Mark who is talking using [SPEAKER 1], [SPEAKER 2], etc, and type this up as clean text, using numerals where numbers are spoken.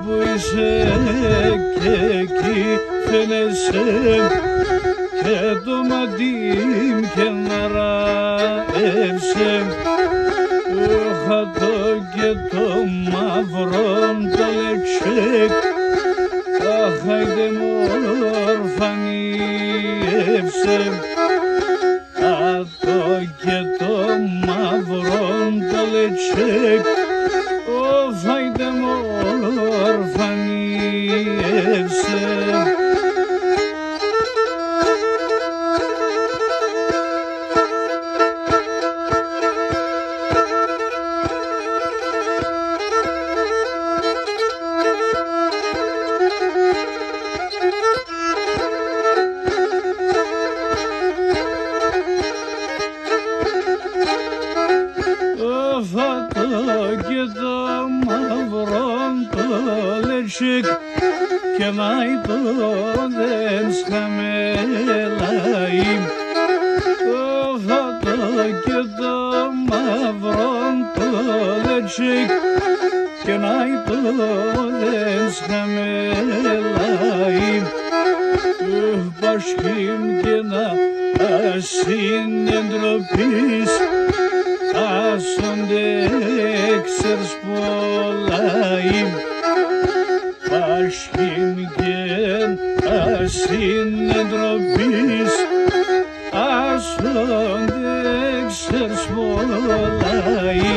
[SPEAKER 1] που είσαι και εκεί φαίνεσαι και το μάτι και να ραεύσε χατώ και το μαύρο το λεξέκ αχάιντε μορφανίευσε χατώ και το μαύρο το λεξέκ αχάιντε μορφανίευσε. Φατώ και το μαύρο το λεξίκ και μάι το δεν σχαμέλαει. Φατώ και το μαύρο το λεξίκ και μάι το δεν σχαμέλαει. Πασχήμ και να ασυνεντροπείς άσονται έξερς πολλαί. Πάσχην και ασυνεντροπείς άσονται έξερς πολλαί.